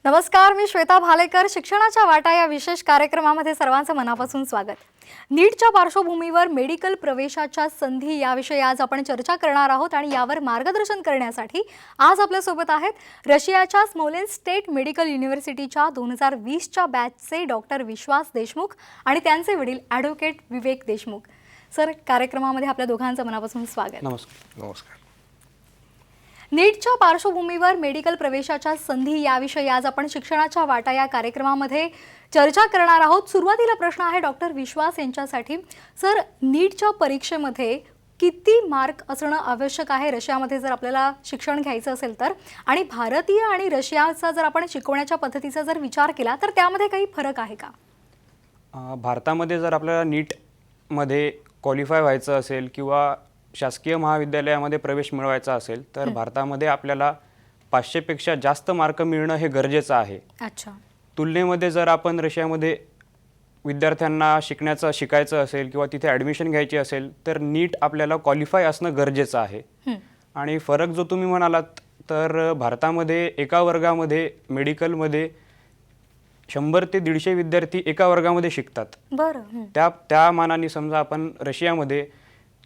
नमस्कार, मी श्वेता भालेकर. शिक्षणाच्या वाटा या विशेष कार्यक्रमामध्ये सर्वांचं मनापासून स्वागत. नीटच्या पार्श्वभूमीवर मेडिकल प्रवेशाच्या संधी याविषयी आज आपण चर्चा करणार आहोत आणि यावर मार्गदर्शन करण्यासाठी आज आपल्यासोबत आहेत रशियाच्या स्मोलेन्स्क स्टेट मेडिकल युनिव्हर्सिटीच्या 2020च्या बॅचचे डॉक्टर विश्वास देशमुख आणि त्यांचे वडील ॲडव्होकेट विवेक देशमुख. सर, कार्यक्रमामध्ये आपल्या दोघांचं मनापासून स्वागत. नमस्कार. नीटच्या पार्श्वभूमीवर मेडिकल प्रवेशाच्या संधी याविषयी आज आपण शिक्षणाच्या वाटा या कार्यक्रमामध्ये चर्चा करणार आहोत. सुरुवातीला प्रश्न आहे डॉक्टर विश्वास यांच्यासाठी. सर, नीटच्या परीक्षेमध्ये किती मार्क असणं आवश्यक आहे रशियामध्ये जर आपल्याला शिक्षण घ्यायचं असेल तर, आणि भारतीय आणि रशियाचा जर आपण शिकवण्याच्या पद्धतीचा जर विचार केला तर त्यामध्ये काही फरक आहे का? भारतामध्ये जर आपल्याला नीटमध्ये क्वालिफाय व्हायचं असेल किंवा शासकीय महाविद्यालयामध्ये प्रवेश मिळवायचा असेल तर भारतामध्ये आपल्याला 500 पेक्षा जास्त मार्क मिळणं हे गरजेचं आहे. अच्छा. तुलनेमध्ये जर आपण रशियामध्ये विद्यार्थ्यांना शिकायचं असेल किंवा तिथे ॲडमिशन घ्यायची असेल तर नीट आपल्याला क्वालिफाय असणं गरजेचं आहे. आणि फरक जो तुम्ही म्हणालात तर भारतामध्ये एका वर्गामध्ये मेडिकलमध्ये 100 ते 150 विद्यार्थी एका वर्गामध्ये शिकतात. बरं. त्या मानाने समजा आपण रशियामध्ये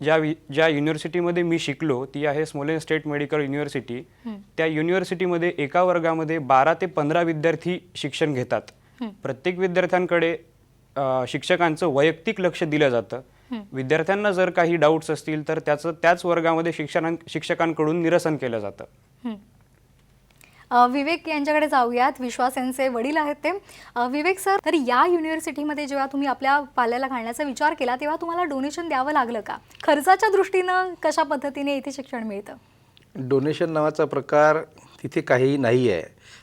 ज्या युनिव्हर्सिटीमध्ये मी शिकलो ती आहे स्मोलेन्स्क स्टेट मेडिकल युनिव्हर्सिटी. त्या युनिव्हर्सिटीमध्ये एका वर्गामध्ये 12 ते 15 विद्यार्थी शिक्षण घेतात. प्रत्येक विद्यार्थ्यांकडे शिक्षकांचं वैयक्तिक लक्ष दिलं जातं. विद्यार्थ्यांना जर काही डाऊट्स असतील तर त्याच वर्गामध्ये शिक्षकांकडून निरसन केलं जातं. विवेक यांच्याकडे जाऊयात. विश्वास यांचे वडील आहेत ते. विवेक सर, तर या युनिव्हर्सिटीमध्ये जेव्हा तुम्ही आपल्या पाल्याला घालण्याचा विचार केला तेव्हा तुम्हाला डोनेशन द्यावं लागलं का? खर्चाच्या दृष्टीनं कशा पद्धतीने इथे शिक्षण मिळतं? डोनेशन नावाचा प्रकार तिथे काहीही नाही आहे.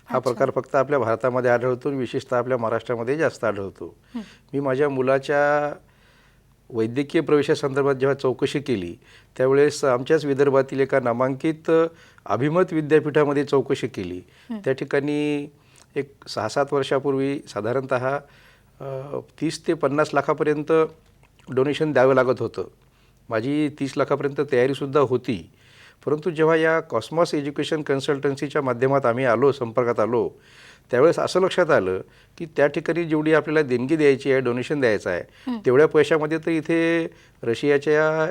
हा प्रकार फक्त आपल्या भारतामध्ये आढळतो, विशेषतः आपल्या महाराष्ट्रामध्ये जास्त आढळतो. मी माझ्या मुलाच्या वैद्यकीय प्रवेशासंदर्भात जेव्हा चौकशी केली त्यावेळेस आमच्याच विदर्भातील एका नामांकित अभिमत विद्यापीठामध्ये चौकशी केली. त्या ठिकाणी एक 6-7 वर्षापूर्वी साधारणतः 30 ते 50 लाखापर्यंत डोनेशन द्यावं लागत होतं. माझी 30 लाखापर्यंत तयारीसुद्धा होती. परंतु जेव्हा या कॉस्मॉस एज्युकेशन कन्सल्टन्सीच्या माध्यमात आम्ही संपर्कात आलो त्यावेळेस असं लक्षात आलं की त्या ठिकाणी जेवढी आपल्याला देणगी द्यायची आहे, डोनेशन द्यायचं आहे, तेवढ्या पैशामध्ये तर इथे रशियाच्या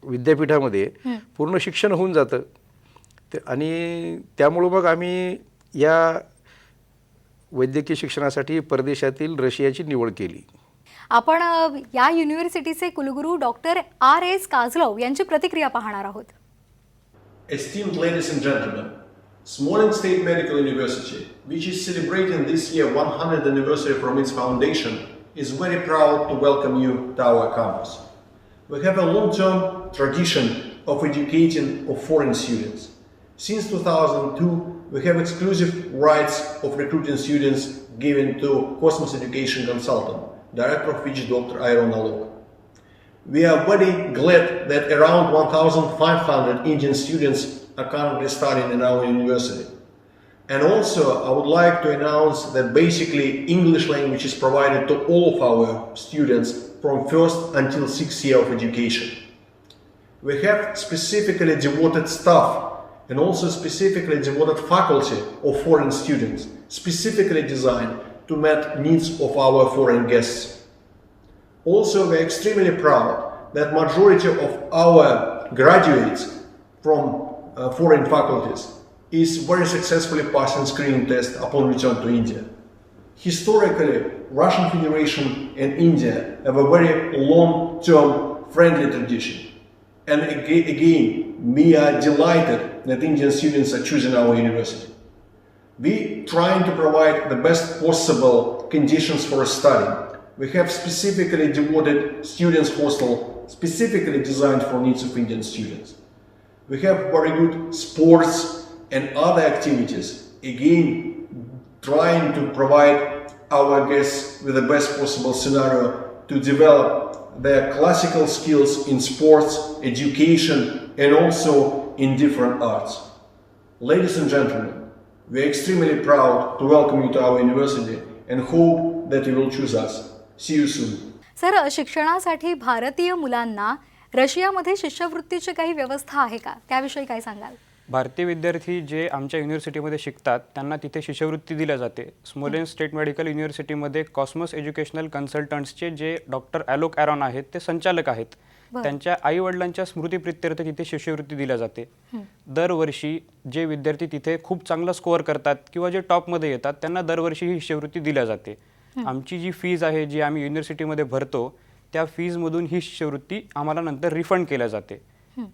विद्यापीठामध्ये पूर्ण शिक्षण होऊन जातं. आणि त्यामुळं मग आम्ही या वैद्यकीय शिक्षणासाठी परदेशातील रशियाची निवड केली. आपण या युनिव्हर्सिटीचे कुलगुरू डॉक्टर R.S. काझलोव यांची प्रतिक्रिया पाहणार आहोत. Esteemed ladies and gentlemen, Smolensk State Medical University, which is celebrating this year 100th anniversary from its foundation, is very proud to welcome you to our campus. We have a long-term tradition of educating of foreign students. Since 2002, we have exclusive rights of recruiting students given to Cosmos Education Consultant, director of which Dr. Iron Nalog. We are very glad that around 1,500 Indian students are currently studying in our university. And also, I would like to announce that basically English language is provided to all of our students from first until 6th year of education. We have specifically devoted staff and also specifically devoted faculty of foreign students, specifically designed to meet needs of our foreign guests. Also, we are extremely proud that majority of our graduates from foreign faculties is very successfully passing screening test upon return to India. Historically, Russian Federation and India have a very long-term friendly tradition. And again, we are delighted that Indian students are choosing our university. We trying to provide the best possible conditions for study. We have specifically devoted students hostel specifically designed for needs of Indian students. We have very good sports and other activities, again trying to provide our guests with the best possible scenario to develop their classical skills in sports, education, and also in different arts. Ladies and gentlemen, we are extremely proud to welcome you to our university and hope that you will choose us. See you soon. Sir, शिक्षणासाठी भारतीय मुलांना रशियामध्ये शिष्यवृत्तीची काही व्यवस्था आहे का? त्याविषयी काय सांगाल? भारतीय विद्यार्थी जे आमच्या युनिव्हर्सिटीमध्ये शिकतात त्यांना तिथे शिष्यवृत्ती दिल्या जाते. स्मोलेन्स्क स्टेट मेडिकल युनिव्हर्सिटीमध्ये कॉस्मॉस एज्युकेशनल कन्सल्टंट्सचे जे डॉक्टर ॲलोक ॲरॉन आहेत ते संचालक आहेत. त्यांच्या आईवडिलांच्या स्मृतीप्रित्यर्थ तिथे शिष्यवृत्ती दिल्या जाते. दरवर्षी जे विद्यार्थी तिथे खूप चांगला स्कोअर करतात किंवा जे टॉपमध्ये येतात त्यांना दरवर्षी ही शिष्यवृत्ती दिल्या जाते. आमची जी फीज आहे जी आम्ही युनिव्हर्सिटीमध्ये भरतो त्या फीजमधून ही शिष्यवृत्ती आम्हाला नंतर रिफंड केल्या जाते.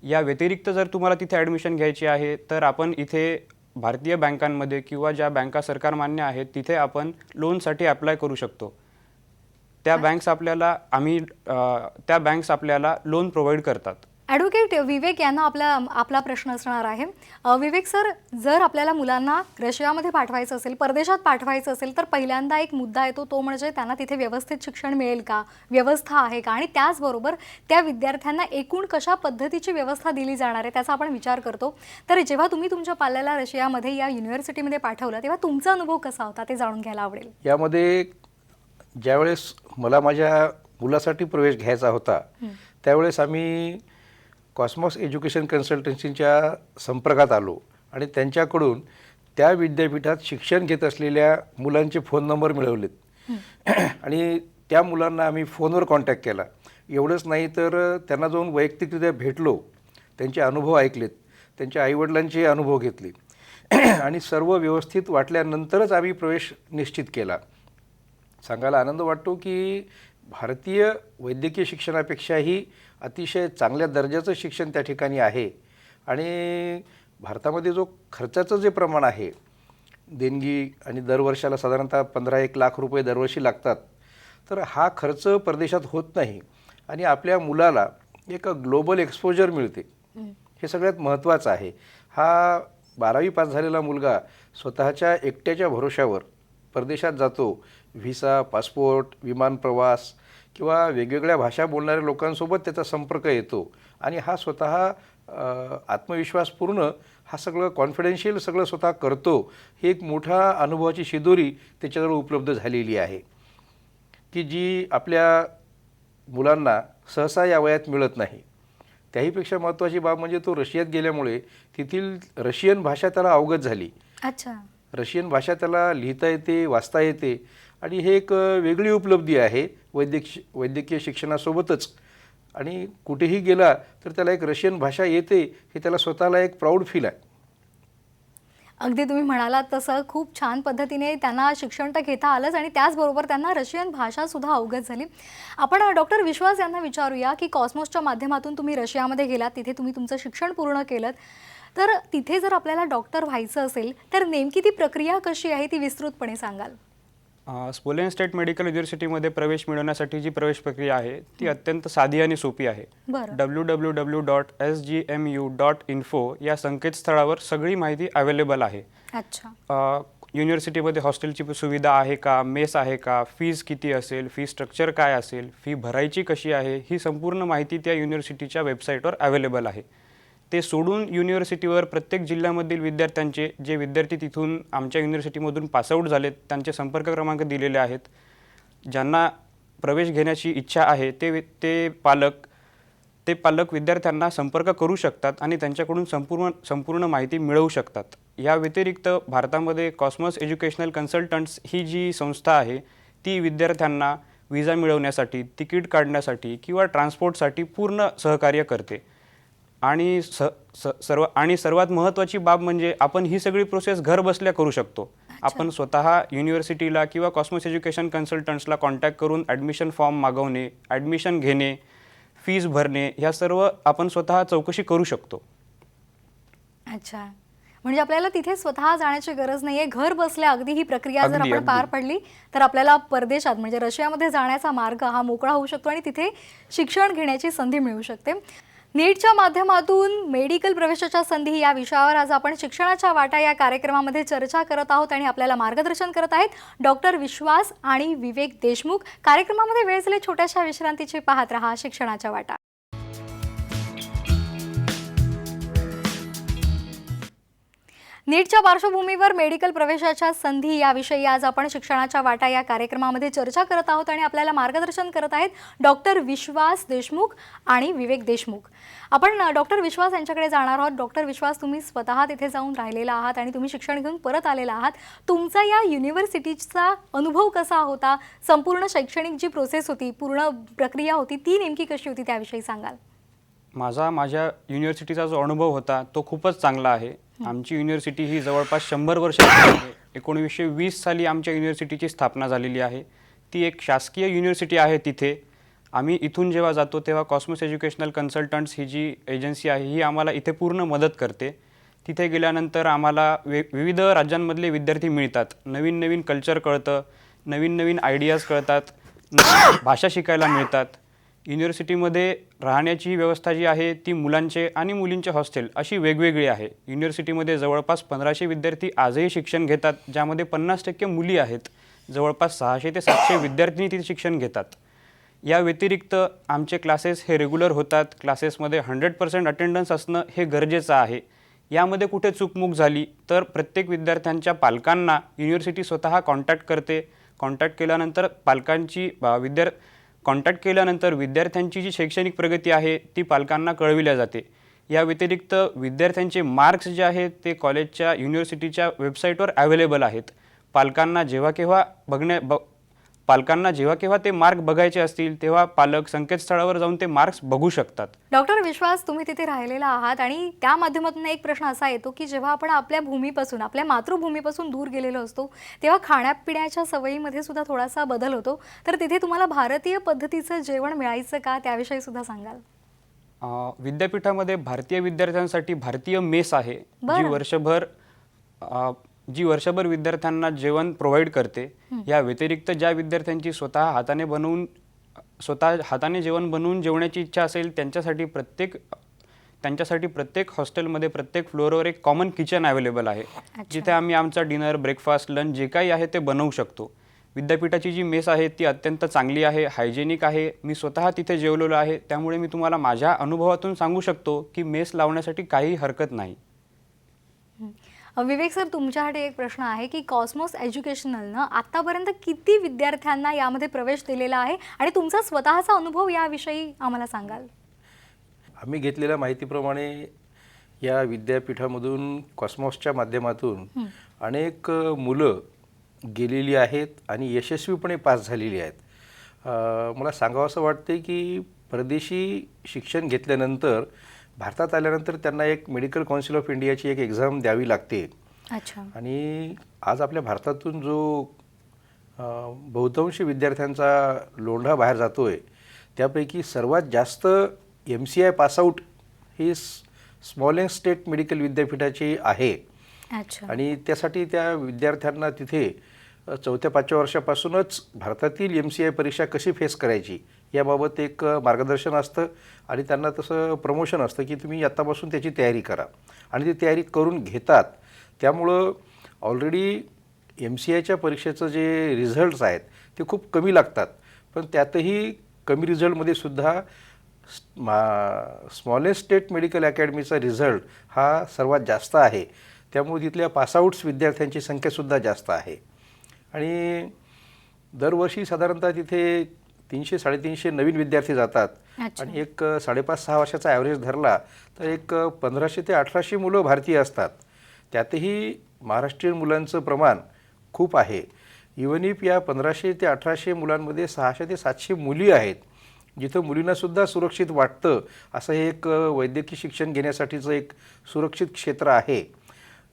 या व्यतिरिक्त जर तुम्हाला तिथे ॲडमिशन घ्यायची आहे तर आपण इथे भारतीय बँकांमध्ये किंवा ज्या बँका सरकारमान्य आहेत तिथे आपण लोनसाठी अप्लाय करू शकतो. त्या बँक्स आपल्याला लोन प्रोव्हाइड करतात. ॲडव्होकेट विवेक यांना आपला प्रश्न असणार आहे. विवेक सर, जर आपल्याला मुलांना रशियामध्ये पाठवायचं असेल, परदेशात पाठवायचं असेल, तर पहिल्यांदा एक मुद्दा येतो तो म्हणजे त्यांना तिथे व्यवस्थित शिक्षण मिळेल का, व्यवस्था आहे का, आणि त्याचबरोबर त्या विद्यार्थ्यांना एकूण कशा पद्धतीची व्यवस्था दिली जाणार आहे त्याचा आपण विचार करतो. तर जेव्हा तुम्ही तुमच्या पाल्याला रशियामध्ये या युनिव्हर्सिटीमध्ये पाठवलं तेव्हा तुमचा अनुभव कसा होता ते जाणून घ्यायला आवडेल. यामध्ये ज्यावेळेस मला माझ्या मुलासाठी प्रवेश घ्यायचा होता त्यावेळेस आम्ही कॉस्मॉस एज्युकेशन कन्सल्टन्सीच्या संपर्कात आलो आणि त्यांच्याकडून त्या विद्यापीठात शिक्षण घेत असलेल्या मुलांचे फोन नंबर मिळवलेत आणि त्या मुलांना आम्ही फोनवर कॉन्टॅक्ट केला. एवढंच नाही तर त्यांना जाऊन वैयक्तिकरित्या भेटलो, त्यांचे अनुभव ऐकलेत, त्यांच्या आईवडिलांचे अनुभव घेतले आणि सर्व व्यवस्थित वाटल्यानंतरच आम्ही प्रवेश निश्चित केला. सांगायला आनंद वाटतो की भारतीय वैद्यकीय शिक्षणापेक्षाही अतिशय चांगल्या दर्जाचं शिक्षण त्या ठिकाणी आहे आणि भारतामध्ये जो खर्चाचं जे प्रमाण आहे, देणगी आणि दरवर्षाला साधारणतः 15-1 लाख रुपये दरवर्षी लागतात, तर हा खर्च परदेशात होत नाही आणि आपल्या मुलाला एक ग्लोबल एक्सपोजर मिळते. हे सगळ्यात महत्त्वाचं आहे. हा 12वी पास झालेला मुलगा स्वतःच्या एकट्याच्या भरोशावर परदेशात जातो. व्हिसा, पासपोर्ट, विमान प्रवास किंवा वेगवेगळ्या भाषा बोलणाऱ्या लोकांसोबत त्याचा संपर्क येतो आणि हा स्वतः आत्मविश्वासपूर्ण हा सगळं कॉन्फिडेन्शियल सगळं स्वतः करतो. ही एक मोठा अनुभवाची शिदोरी त्याच्याजवळ उपलब्ध झालेली आहे की जी आपल्या मुलांना सहसा या वयात मिळत नाही. त्याहीपेक्षा महत्त्वाची बाब म्हणजे तो रशियात गेल्यामुळे तेथील रशियन भाषा त्याला अवगत झाली. अच्छा. रशियन भाषा त्याला लिहिता येते, वाचता येते आणि हे एक वेगळी उपलब्धी आहे वैद्यकीय शिक्षणासोबतच. आणि कुठेही गेला तर त्याला एक रशियन भाषा येते हे त्याला स्वतःला एक प्राऊड फील आहे. अगदी तुम्ही म्हणालात तसं खूप छान पद्धतीने त्यांना शिक्षण तर घेता आलंच आणि त्याचबरोबर त्यांना रशियन भाषासुद्धा अवगत झाली. आपण डॉक्टर विश्वास यांना विचारूया की कॉस्मॉसच्या माध्यमातून तुम्ही रशियामध्ये गेलात, तिथे तुम्ही तुमचं शिक्षण पूर्ण केलं, तर तिथे जर आपल्याला डॉक्टर व्हायचं असेल तर नेमकी ती प्रक्रिया कशी आहे ती विस्तृतपणे सांगाल. स्मोलेन्स्क स्टेट मेडिकल युनिव्हर्सिटीमध्ये प्रवेश मिळवण्यासाठी जी प्रवेश प्रक्रिया आहे ती अत्यंत साधी आणि सोपी आहे. www.sgmu.info या संकेतस्थळावर सगळी माहिती अवेलेबल आहे. अच्छा. युनिव्हर्सिटीमध्ये हॉस्टेलची सुविधा आहे का, मेस आहे का, फीज किती असेल, फी स्ट्रक्चर काय असेल, फी भरायची कशी आहे, ही संपूर्ण माहिती त्या युनिव्हर्सिटीच्या वेबसाईटवर अवेलेबल आहे. ते सोडून युनिव्हर्सिटीवर प्रत्येक जिल्ह्यामधील विद्यार्थ्यांचे जे विद्यार्थी तिथून आमच्या युनिव्हर्सिटीमधून पासआउट झालेत त्यांचे संपर्क क्रमांक दिलेले आहेत. ज्यांना प्रवेश घेण्याची इच्छा आहे ते पालक विद्यार्थ्यांना संपर्क करू शकतात आणि त्यांच्याकडून संपूर्ण माहिती मिळवू शकतात. या व्यतिरिक्त भारतामध्ये कॉस्मॉस एज्युकेशनल कन्सल्टंट्स ही जी संस्था आहे ती विद्यार्थ्यांना विजा मिळवण्यासाठी, तिकीट काढण्यासाठी किंवा ट्रान्सपोर्टसाठी पूर्ण सहकार्य करते. आणि सर्वात महत्त्वाची बाब म्हणजे आपण ही सगळी प्रोसेस घर बसल्या करू शकतो. आपण स्वतः युनिव्हर्सिटीला किंवा कॉस्मॉस एज्युकेशन कन्सल्टंट्सला कॉन्टॅक्ट करून ॲडमिशन फॉर्म मागवणे, ॲडमिशन घेणे, फीज भरणे ह्या सर्व आपण स्वतः चौकशी करू शकतो. अच्छा. म्हणजे आपल्याला तिथे स्वतः जाण्याची गरज नाही आहे, घर बसल्या अगदी ही प्रक्रिया जर आपण पार पडली तर आपल्याला परदेशात म्हणजे रशियामध्ये जाण्याचा मार्ग हा मोकळा होऊ शकतो आणि तिथे शिक्षण घेण्याची संधी मिळू शकते. नीटच्या माध्यमातून मेडिकल प्रवेशाच्या संधी या विषयावर आज आपण शिक्षणाच्या वाटा या कार्यक्रमामध्ये चर्चा करत आहोत आणि आपल्याला मार्गदर्शन करत आहेत डॉक्टर विश्वास आणि विवेक देशमुख. कार्यक्रमामध्ये वेळ झाली छोट्याशा विश्रांतीची. पाहत रहा शिक्षणाच्या वाटा. नीटच्या पार्श्वभूमीवर मेडिकल प्रवेशाच्या संधी याविषयी आज आपण शिक्षणाच्या वाटा या कार्यक्रमामध्ये चर्चा करत आहोत आणि आपल्याला मार्गदर्शन करत आहेत डॉक्टर विश्वास देशमुख आणि विवेक देशमुख. आपण डॉक्टर विश्वास यांच्याकडे जाणार आहोत. डॉक्टर विश्वास, तुम्ही स्वतः तिथे जाऊन राहिलेला आहात आणि तुम्ही शिक्षण घेऊन परत आलेला आहात. तुमचा या युनिव्हर्सिटीचा अनुभव कसा होता? संपूर्ण शैक्षणिक जी प्रोसेस होती, पूर्ण प्रक्रिया होती, ती नेमकी कशी होती त्याविषयी सांगाल? माझ्या युनिव्हर्सिटीचा जो अनुभव होता तो खूपच चांगला आहे. आमची युनिव्हर्सिटी ही जवळपास 100 वर्षांची आहे. 1920 साली आमच्या युनिव्हर्सिटीची स्थापना झालेली आहे. ती एक शासकीय युनिव्हर्सिटी आहे. तिथे आम्ही इथून जेव्हा जातो तेव्हा कॉस्मोस एज्युकेशनल कन्सल्टंट्स ही जी एजन्सी आहे ही आम्हाला इथे पूर्ण मदत करते. तिथे गेल्यानंतर आम्हाला विविध राज्यांमधले विद्यार्थी मिळतात. नवीन नवीन कल्चर कळतं, नवीन नवीन आयडियाज कळतात, भाषा शिकायला मिळतात. युनिव्हर्सिटीमध्ये राहण्याची व्यवस्था जी आहे ती मुलांचे आणि मुलींचे हॉस्टेल अशी वेगवेगळी आहे. युनिव्हर्सिटीमध्ये जवळपास 1500 विद्यार्थी आजही शिक्षण घेतात, ज्यामध्ये 50% मुली आहेत. जवळपास 600 ते 700 विद्यार्थी तिथे शिक्षण घेतात. या व्यतिरिक्त आमचे क्लासेस हे रेग्युलर होतात. क्लासेसमध्ये 100% अटेंडन्स असणं हे गरजेचं आहे. यामध्ये कुठे चूकमूक झाली तर प्रत्येक विद्यार्थ्यांच्या पालकांना युनिव्हर्सिटी स्वतः कॉन्टॅक्ट करते. कॉन्टॅक्ट केल्यानंतर विद्यार्थ्यांची जी शैक्षणिक प्रगती आहे ती पालकांना कळविल्या जाते. या व्यतिरिक्त विद्यार्थ्यांचे मार्क्स जे आहेत ते कॉलेजच्या युनिव्हर्सिटीच्या वेबसाईटवर अवेलेबल आहेत. पालकांना जेव्हा केव्हा ते मार्क बघायचे असतील तेव्हा पालक संकेतस्थळावर जाऊन ते मार्क्स बघू शकतात. डॉक्टर विश्वास, तुम्ही तिथे राहिलेला आहात आणि त्या माध्यमातून एक प्रश्न असा येतो की जेव्हा आपण आपल्या भूमीपासून, आपल्या मातृभूमीपासून दूर गेलेलो असतो तेव्हा खाण्यापिण्याच्या सवयीमध्ये सुद्धा थोडासा बदल होतो. तर तिथे तुम्हाला भारतीय पद्धतीचं जेवण मिळायचं का, त्याविषयी सुद्धा सांगाल? विद्यापीठामध्ये भारतीय विद्यार्थ्यांसाठी भारतीय मेस आहे, जी वर्षभर विद्यार्थ्यांना जेवण प्रोव्हाइड करते. या व्यतिरिक्त ज्या विद्यार्थ्यांची स्वतः हाताने जेवण बनवून जेवण्याची इच्छा असेल त्यांच्यासाठी प्रत्येक हॉस्टेलमध्ये प्रत्येक फ्लोअरवर एक कॉमन किचन अवेलेबल आहे, जिथे आम्ही आमचा डिनर, ब्रेकफास्ट, लंच जे काही आहे ते बनवू शकतो. विद्यापीठाची जी मेस आहे ती अत्यंत चांगली आहे, हायजेनिक आहे. मी स्वतः तिथे जेवलेलो आहे, त्यामुळे मी तुम्हाला माझ्या अनुभवातून सांगू शकतो की मेस लावण्यासाठी काही हरकत नाही. विवेक सर, तुमच्यासाठी एक प्रश्न आहे की कॉस्मोस एज्युकेशनलनं आतापर्यंत किती विद्यार्थ्यांना यामध्ये प्रवेश दिलेला आहे आणि तुमचा स्वतःचा अनुभव याविषयी आम्हाला सांगाल? आम्ही घेतलेल्या माहितीप्रमाणे या विद्यापीठामधून कॉस्मॉसच्या माध्यमातून अनेक मुलं गेलेली आहेत आणि यशस्वीपणे पास झालेली आहेत. मला सांगावं असं वाटते की परदेशी शिक्षण घेतल्यानंतर भारतात आल्यानंतर त्यांना एक मेडिकल काउन्सिल ऑफ इंडियाची एक एक्झाम द्यावी लागते. अच्छा. आणि आज आपल्या भारतातून जो बहुतांश विद्यार्थ्यांचा लोंढा बाहेर जातो आहे त्यापैकी सर्वात जास्त MCI पासआउट ही स्मॉलेस्ट स्टेट मेडिकल विद्यापीठाची आहे. अच्छा. आणि त्यासाठी त्या विद्यार्थ्यांना तिथे 4-5व्या वर्षापासूनच भारतातील MCI परीक्षा कशी फेस करायची याबाबत एक मार्गदर्शन असतं आणि त्यांना तसं प्रमोशन असतं की तुम्ही आत्तापासून त्याची तयारी करा आणि ती तयारी करून घेतात. त्यामुळं ऑलरेडी MCIच्या परीक्षेचं जे रिझल्ट्स आहेत ते खूप कमी लागतात, पण त्यातही कमी रिझल्टमध्ये सुद्धा स्मॉलेस्ट स्टेट मेडिकल अकॅडमीचा रिझल्ट हा सर्वात जास्त आहे. त्यामुळे तिथल्या पासआउट्स विद्यार्थ्यांची संख्यासुद्धा जास्त आहे. आणि दरवर्षी साधारणतः तिथे 300-350 नवीन विद्यार्थी जातात. आणि एक 5.5-6 वर्षाचा ॲव्हरेज धरला तर एक 1500 ते 1800 मुलं भारतीय असतात. त्यातही महाराष्ट्रीयन मुलांचं प्रमाण खूप आहे. इवन इफ या 1500 ते 1800 मुलांमध्ये 600 ते 700 मुली आहेत, जिथं मुलींनासुद्धा सुरक्षित वाटतं असं हे एक वैद्यकीय शिक्षण घेण्यासाठीचं एक सुरक्षित क्षेत्र आहे.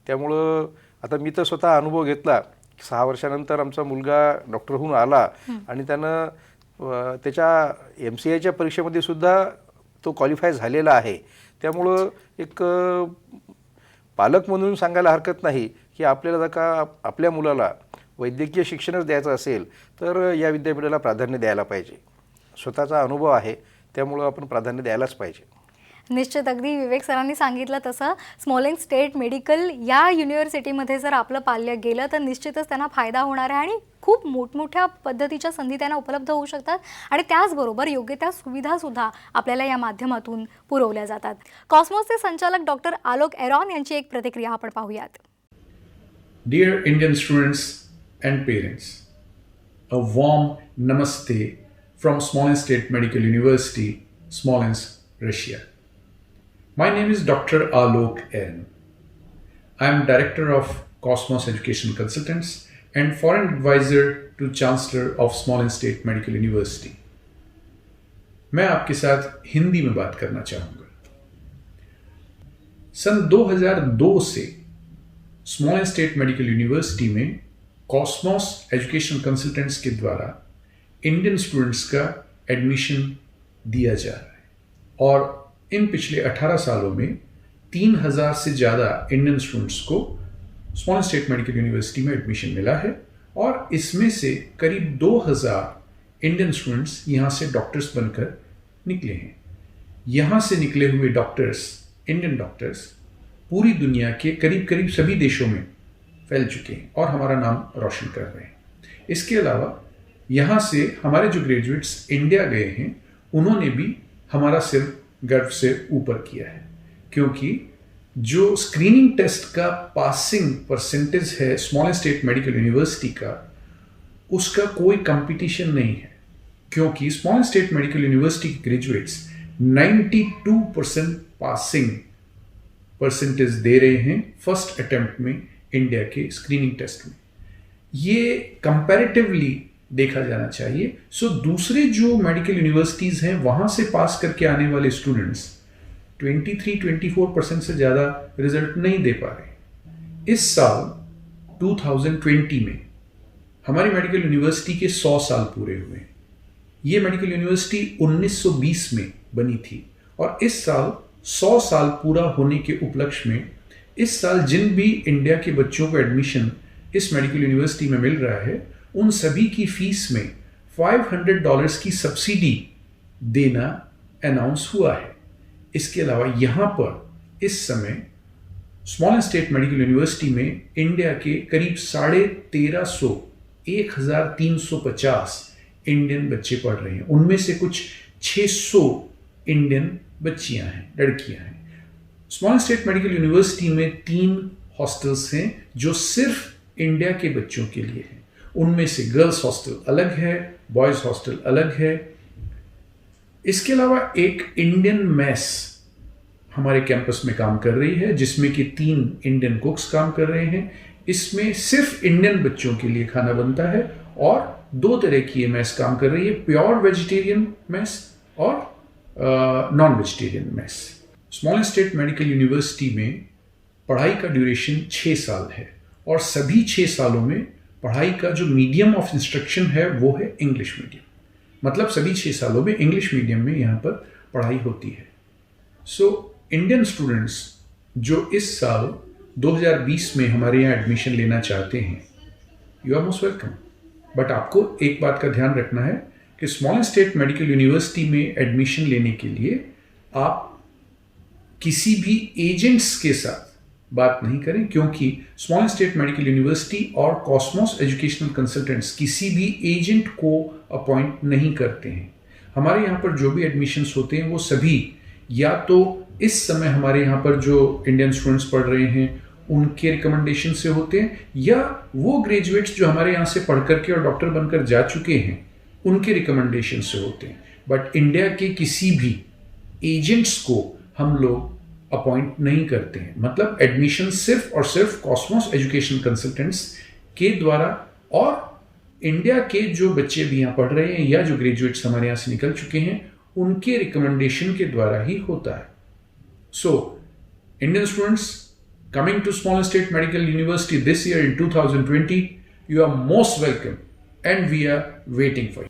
त्यामुळं आता मी तर स्वतः अनुभव घेतला. 6 वर्षानंतर आमचा मुलगा डॉक्टर होऊन आला आणि त्यानं त्याच्या MCIच्या परीक्षेमध्ये सुद्धा तो क्वालिफाय झालेला आहे. त्यामुळं एक पालक म्हणून सांगायला हरकत नाही की आपल्याला जर का आपल्या मुलाला वैद्यकीय शिक्षणच द्यायचं असेल तर या विद्यापीठाला प्राधान्य द्यायला पाहिजे. स्वतःचा अनुभव आहे त्यामुळं आपण प्राधान्य द्यायलाच पाहिजे. निश्चित, अगदी विवेक सरांनी सांगितलं तसं स्मॉलेस्ट स्टेट मेडिकल या युनिव्हर्सिटीमध्ये जर आपलं पाल्य गेलं तर निश्चितच त्यांना फायदा होणार आहे आणि खूप मोठमोठ्या पद्धतीच्या संधी त्यांना उपलब्ध होऊ शकतात आणि त्याचबरोबर योग्य त्या सुविधासुद्धा आपल्याला या माध्यमातून पुरवल्या जातात. कॉस्मोसचे संचालक डॉक्टर आलोक एरॉन यांची एक प्रतिक्रिया आपण पाहूयात. Dear Indian students and parents, a warm namaste from Smolensk State Medical University, Smolensk, Russia. My name is Dr. Alok Aaron. I am Director of Cosmos Education Consultants and Foreign Advisor to Chancellor of Smolensk State Medical University. मैं आपके साथ हिंदी में बात करना चाहूँगा। सन 2002 से स्मॉलेंस्क state medical university में Cosmos education consultants के द्वारा Indian students का एडमिशन दिया जा रहा है और इन पिछले 18 सालों में 3000 से ज़्यादा इंडियन स्टूडेंट्स को स्मॉलेंस्क स्टेट मेडिकल यूनिवर्सिटी में एडमिशन मिला है और इसमें से करीब 2000 इंडियन स्टूडेंट्स यहाँ से डॉक्टर्स बनकर निकले हैं। यहाँ से निकले हुए डॉक्टर्स, इंडियन डॉक्टर्स, पूरी दुनिया के करीब करीब सभी देशों में फैल चुके हैं और हमारा नाम रोशन कर रहे हैं। इसके अलावा यहाँ से हमारे जो ग्रेजुएट्स इंडिया गए हैं उन्होंने भी हमारा सिर गर्व से ऊपर किया है, क्योंकि जो स्क्रीनिंग टेस्ट का पासिंग परसेंटेज है स्मॉलेंस्क स्टेट मेडिकल यूनिवर्सिटी का, उसका कोई कंपटीशन नहीं है, क्योंकि स्मॉलेंस्क स्टेट मेडिकल यूनिवर्सिटी के ग्रेजुएट्स 92% पासिंग परसेंटेज दे रहे हैं फर्स्ट अटेम्प्ट में इंडिया के स्क्रीनिंग टेस्ट में। ये कंपैरेटिवली देखा जाना चाहिए। सो दूसरे जो मेडिकल यूनिवर्सिटीज़ हैं वहाँ से पास करके आने वाले स्टूडेंट्स 23-24% से ज़्यादा रिजल्ट नहीं दे पा रहे। इस साल 2020 में हमारी मेडिकल यूनिवर्सिटी के 100 साल पूरे हुए हैं। ये मेडिकल यूनिवर्सिटी 1920 में बनी थी और इस साल 100 साल पूरा होने के उपलक्ष्य में इस साल जिन भी इंडिया के बच्चों को एडमिशन इस मेडिकल यूनिवर्सिटी में मिल रहा है उन सभी की फीस में $500 की सब्सिडी देना अनाउंस हुआ है। इसके अलावा यहाँ पर इस समय स्मॉलेंस्क स्टेट मेडिकल यूनिवर्सिटी में इंडिया के करीब 1350 इंडियन बच्चे पढ़ रहे हैं। उनमें से कुछ 600 इंडियन बच्चियां हैं, लड़कियां हैं। स्मॉलेंस्क स्टेट मेडिकल यूनिवर्सिटी में 3 हॉस्टल्स हैं जो सिर्फ इंडिया के बच्चों के लिए हैं। उनमें से गर्ल्स हॉस्टल अलग है, बॉयज हॉस्टल अलग है। इसके अलावा एक इंडियन मेस हमारे कैंपस में काम कर रही है जिसमें कि 3 इंडियन कुक्स काम कर रहे हैं। इसमें सिर्फ इंडियन बच्चों के लिए खाना बनता है और 2 तरह की ये मेस काम कर रही है, प्योर वेजिटेरियन मेस और non vegetarian mess. Smolensk state medical university में पढ़ाई का ड्यूरेशन 6 साल है और सभी 6 सालों में पढ़ाई का जो मीडियम ऑफ इंस्ट्रक्शन है वो है इंग्लिश मीडियम। मतलब सभी 6 सालों में इंग्लिश मीडियम में यहाँ पर पढ़ाई होती है। सो इंडियन स्टूडेंट्स जो इस साल 2020 में हमारे यहाँ एडमिशन लेना चाहते हैं, you are most welcome. But आपको एक बात का ध्यान रखना है कि स्मॉलेंस्क स्टेट मेडिकल यूनिवर्सिटी में एडमिशन लेने के लिए आप किसी भी एजेंट्स के साथ बात नहीं करें, क्योंकि स्मॉलेंस्क स्टेट मेडिकल यूनिवर्सिटी और कॉस्मोस एजुकेशनल कंसल्टेंट्स किसी भी एजेंट को अपॉइंट नहीं करते हैं। हमारे यहाँ पर जो भी एडमिशन्स होते हैं वो सभी या तो इस समय हमारे यहाँ पर जो इंडियन स्टूडेंट्स पढ़ रहे हैं उनके रिकमेंडेशन से होते हैं, या वो ग्रेजुएट्स जो हमारे यहाँ से पढ़ करके और डॉक्टर बनकर जा चुके हैं उनके रिकमेंडेशन से होते हैं। बट इंडिया के किसी भी एजेंट्स को हम लोग अपॉइंट नहीं करते हैं। मतलब एडमिशन सिर्फ और सिर्फ कॉस्मोस एजुकेशन कंसल्टेंट्स के द्वारा और इंडिया के जो बच्चे भी यहाँ पढ़ रहे हैं या जो ग्रेजुएट्स हमारे यहाँ से निकल चुके हैं उनके रिकमेंडेशन के द्वारा ही होता है। So Indian students coming to Smolensk State Medical University this year in 2020, you are most welcome and we are waiting for you.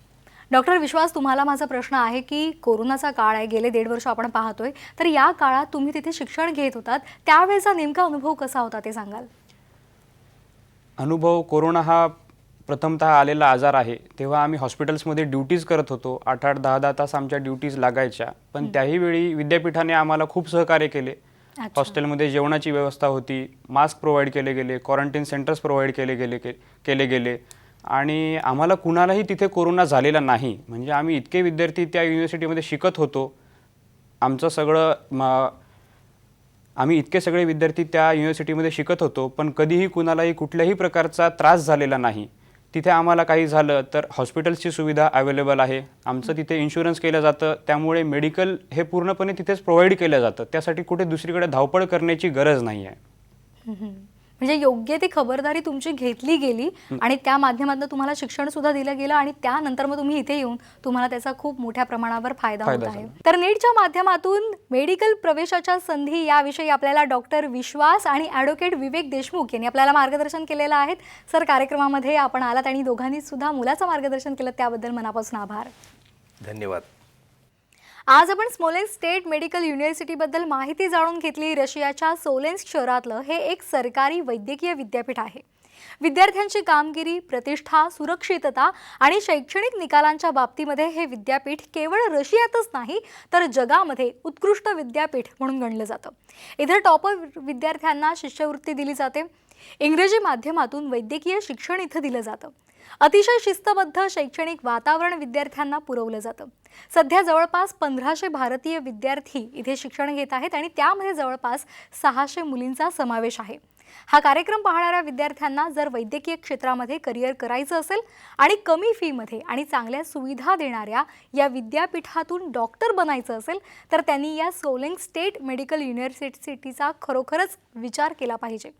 Doctor Vishwas, तुम्हाला माझा प्रश्न आहे की कोरोनाचा काळ आहे, गेले 1.5 वर्ष आपण पाहतोय, तर या काळात तुम्ही तिथे शिक्षण घेत होतात, त्यावेळेचा नेमका अनुभव कसा होता ते सांगाल? अनुभव, कोरोना हा प्रथमतः आलेला आजार आहे तेव्हा आम्ही हॉस्पिटल्समध्ये ड्युटीज करत होतो। 8-8, 10-10 तास आमच्या ड्युटीज लागायच्या, पण त्याही वेळी विद्यापीठाने आम्हाला खूप सहकार्य केले। हॉस्टेलमध्ये जेवणाची व्यवस्था होती, मास्क प्रोव्हाइड केले गेले, क्वारंटाईन सेंटर्स प्रोव्हाइड केले गेले आणि आम्हाला कुणालाही तिथे कोरोना झालेला नाही। म्हणजे आम्ही इतके विद्यार्थी त्या युनिव्हर्सिटीमध्ये शिकत होतो, आमचं सगळं आम्ही इतके सगळे विद्यार्थी त्या युनिव्हर्सिटीमध्ये शिकत होतो, पण कधीही कुणालाही कुठल्याही प्रकारचा त्रास झालेला नाही. तिथे आम्हाला काही झालं तर हॉस्पिटल्सची सुविधा अवेलेबल आहे. आमचं तिथे इन्शुरन्स केलं जातं, त्यामुळे मेडिकल हे पूर्णपणे तिथेच प्रोव्हाइड केलं जातं. त्यासाठी कुठे दुसरीकडे धावपळ करण्याची गरज नाही आहे. म्हणजे योग्य ती खबरदारी तुमची घेतली गेली आणि त्या माध्यमातून तुम्हाला शिक्षण सुद्धा दिलं गेलं आणि त्यानंतर मग तुम्ही इथे येऊन तुम्हाला त्याचा खूप मोठ्या प्रमाणावर फायदा होत आहे. तर नीटच्या माध्यमातून मेडिकल प्रवेशाच्या संधी याविषयी आपल्याला डॉक्टर विश्वास आणि ॲडव्होकेट विवेक देशमुख यांनी आपल्याला मार्गदर्शन केलेलं आहे. सर, कार्यक्रमामध्ये आपण आलात आणि दोघांनी सुद्धा मुलाचं मार्गदर्शन केलं, त्याबद्दल मनापासून आभार. धन्यवाद. आज आपण स्मोलेन्स्क स्टेट मेडिकल युनिव्हर्सिटीबद्दल माहिती जाणून घेतली. रशियाच्या सोलेन्स्क शहरातलं हे एक सरकारी वैद्यकीय विद्यापीठ आहे. विद्यार्थ्यांची कामगिरी, प्रतिष्ठा, सुरक्षितता आणि शैक्षणिक निकालांच्या बाबतीमध्ये हे विद्यापीठ केवळ रशियातच नाही तर जगामध्ये उत्कृष्ट विद्यापीठ म्हणून गणलं जातं. इथे टॉपर विद्यार्थ्यांना शिष्यवृत्ती दिली जाते. इंग्रजी माध्यमातून वैद्यकीय शिक्षण इथं दिलं जातं. अतिशय शिस्तबद्ध शैक्षणिक वातावरण विद्यार्थ्यांना पुरवलं जातं. सध्या जवळपास 1500 भारतीय विद्यार्थी इथे शिक्षण घेत आहेत आणि त्यामध्ये जवळपास 600 मुलींचा समावेश आहे. हा कार्यक्रम पाहणाऱ्या विद्यार्थ्यांना जर वैद्यकीय क्षेत्रामध्ये करिअर करायचं असेल आणि कमी फीमध्ये आणि चांगल्या सुविधा देणाऱ्या या विद्यापीठातून डॉक्टर बनायचं असेल तर त्यांनी या सोलेन्स्क स्टेट मेडिकल युनिव्हर्सिटीचा खरोखरच विचार केला पाहिजे.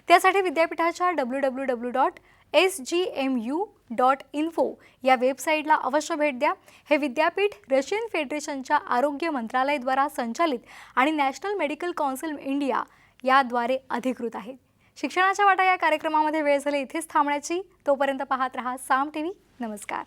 त्यासाठी विद्यापीठाच्या www.sgmu.info या वेबसाईटला अवश्य भेट द्या. हे विद्यापीठ रशियन फेडरेशनच्या आरोग्य मंत्रालयाद्वारा संचालित आणि नॅशनल मेडिकल काउन्सिल इंडिया याद्वारे अधिकृत आहे. शिक्षणाच्या वाटा या कार्यक्रमामध्ये वेळ झाली इथेच थांबण्याची. तोपर्यंत पाहत रहा साम टीव्ही. नमस्कार.